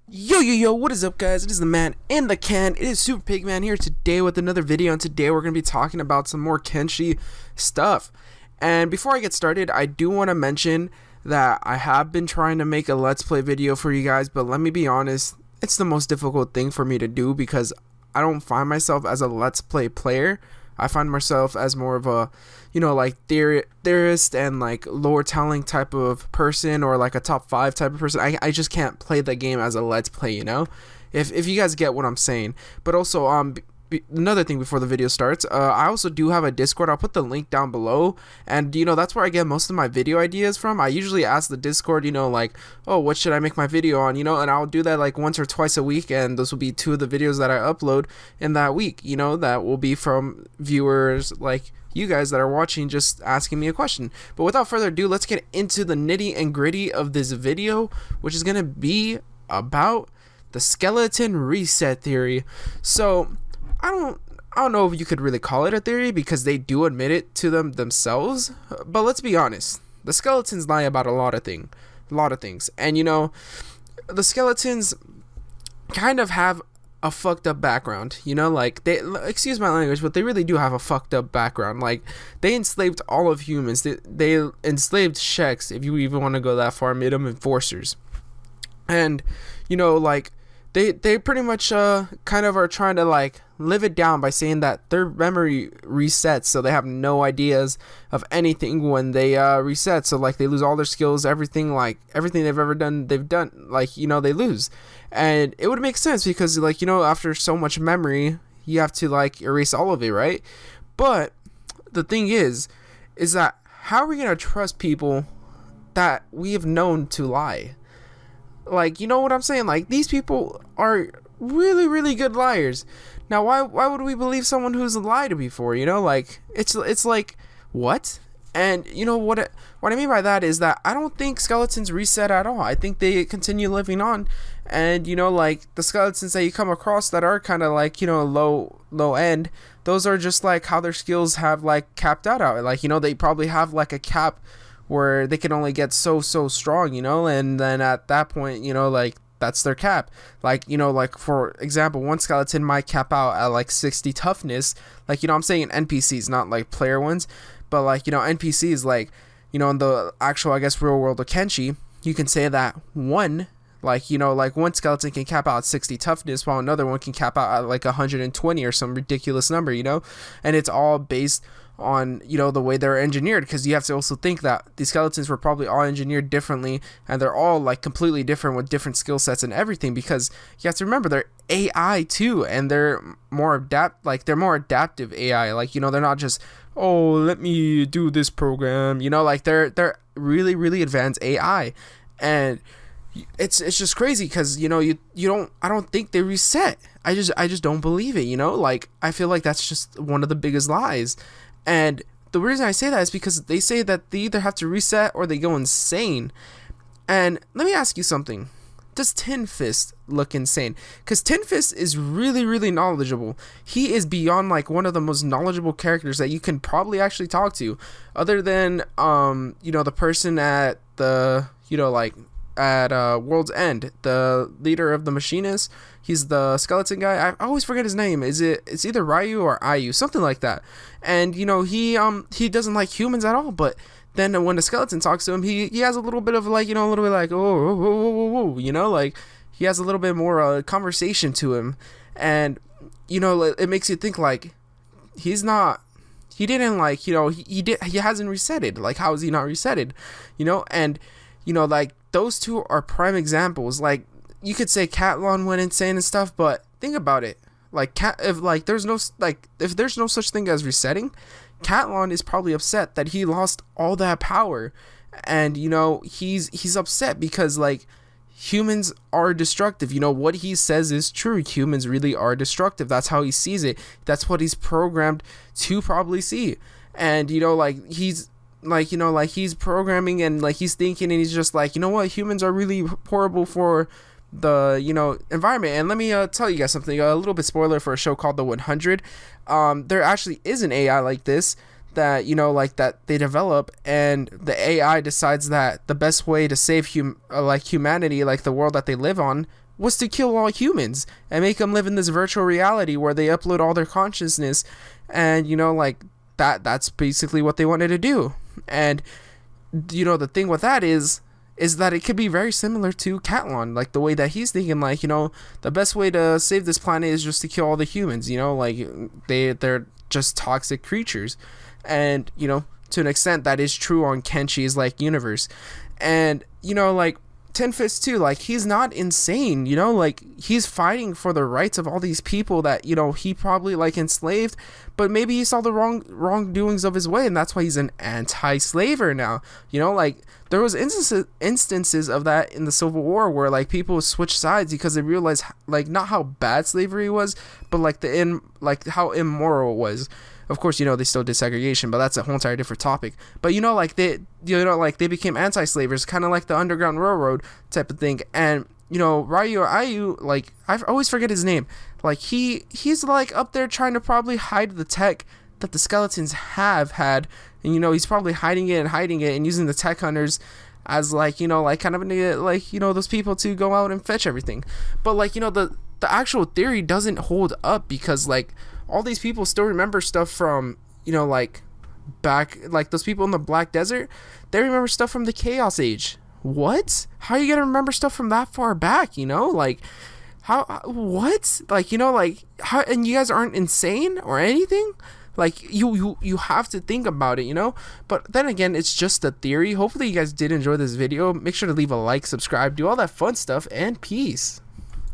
Yo, what is up, guys? It is the man in the can. It is Super Pigman here today with another video, and today we're going to be talking about some more Kenshi stuff. And before I get started, I do want to mention that I have been trying to make a Let's Play video for you guys, but let me be honest, it's the most difficult thing for me to do because I don't find myself as a Let's Play player. I find myself as more of a, like theorist and like lore telling type of person, or like a top 5 type of person. I just can't play the game as a Let's Play, if you guys get what I'm saying. But also, another thing before the video starts, I also do have a Discord. I'll put the link down below, and that's where I get most of my video ideas from. I usually ask the Discord, like, oh, what should I make my video on, and I'll do that like once or twice a week, and those will be 2 of the videos that I upload in that week, that will be from viewers like you guys that are watching, just asking me a question. But without further ado, let's get into the nitty and gritty of this video, which is gonna be about the skeleton reset theory. So I don't know if you could really call it a theory, because they do admit it to themselves. But let's be honest, the skeletons lie about a lot of things, and the skeletons kind of have a fucked up background. Like, they, excuse my language, but they really do have a fucked up background. Like, they enslaved all of humans. They enslaved Sheks, if you even want to go that far, made them enforcers, and like, They pretty much kind of are trying to like live it down by saying that their memory resets, so they have no ideas of anything when they reset. So like, they lose all their skills, everything they've ever done, like, they lose. And it would make sense because, like, after so much memory, you have to like erase all of it, right? But the thing is that how are we gonna trust people that we have known to lie? Like, you know what I'm saying? Like, these people are really, really good liars. Now, why would we believe someone who's lied before? Like, it's like, what? And what I mean by that is that I don't think skeletons reset at all. I think they continue living on, and like, the skeletons that you come across that are kind of like low end, those are just like how their skills have like capped out. Like, they probably have like a cap where they can only get so strong, and then at that point, like, that's their cap. Like, like, for example, one skeleton might cap out at like 60 toughness. Like, I'm saying NPCs, not like player ones, but like, NPCs, like, in the actual, I guess, real world of Kenshi, you can say that one, like, like, one skeleton can cap out at 60 toughness, while another one can cap out at like 120 or some ridiculous number, and it's all based on the way they're engineered, because you have to also think that these skeletons were probably all engineered differently, and they're all like completely different with different skill sets and everything, because you have to remember they're AI too, and they're more adaptive AI. Like, they're not just, oh, let me do this program, like, they're really, really advanced AI. And it's just crazy because I don't think they reset. I just don't believe it. Like, I feel like that's just one of the biggest lies. And the reason I say that is because they say that they either have to reset or they go insane. And let me ask you something. Does Tin Fist look insane? Because Tin Fist is really, really knowledgeable. He is beyond like one of the most knowledgeable characters that you can probably actually talk to. Other than, the person at the, like, at World's End, the leader of the machinists. He's the skeleton guy. I always forget his name. It's either Ryu or Ayu, something like that. And he doesn't like humans at all, but then when the skeleton talks to him, he has a little bit of like, a little bit like, oh, like, he has a little bit more conversation to him. And it makes you think like, he didn't like, he hasn't resetted. Like, how is he not resetted? And like, those two are prime examples. Like, you could say Catlon went insane and stuff, but think about it. Like, if there's no such thing as resetting, Catlon is probably upset that he lost all that power, and he's upset because, like, humans are destructive. What he says is true. Humans really are destructive. That's how he sees it. That's what he's programmed to probably see. And like, he's like, like, he's programming, and like, he's thinking, and he's just like, what, humans are really horrible for the environment. And let me tell you guys something, a little bit spoiler for a show called The 100. There actually is an AI like this that, you know, like that they develop, and the AI decides that the best way to save humanity, like the world that they live on, was to kill all humans and make them live in this virtual reality where they upload all their consciousness, and you know, like that's basically what they wanted to do. And you know, the thing with that is that it could be very similar to Catlon, like the way that he's thinking, like, you know, the best way to save this planet is just to kill all the humans, you know, like they're just toxic creatures. And you know, to an extent that is true on Kenshi's like universe. And you know, like Ten Fists too, like he's not insane, you know, like he's fighting for the rights of all these people that, you know, he probably like enslaved, but maybe he saw the wrongdoings of his way, and that's why he's an anti-slaver now, you know. Like there was instances of that in the Civil War where like people switched sides because they realized like not how bad slavery was, but like how immoral it was. Of course, you know, they still did segregation, but that's a whole entire different topic. But you know, like they became anti-slavers, kind of like the Underground Railroad type of thing. And you know, Ryu or Ayu, like I always forget his name. Like he's like up there trying to probably hide the tech that the skeletons have had, and you know, he's probably hiding it and using the tech hunters as like, you know, like kind of like, you know, those people to go out and fetch everything. But like, you know, the actual theory doesn't hold up because like all these people still remember stuff from, you know, like back, like those people in the Black Desert, they remember stuff from the Chaos Age. What? How are you gonna remember stuff from that far back, you know? Like how, what? Like, you know, like how, and you guys aren't insane or anything? Like you have to think about it, you know. But then again, it's just a theory. Hopefully you guys did enjoy this video. Make sure to leave a like, subscribe, do all that fun stuff, and peace.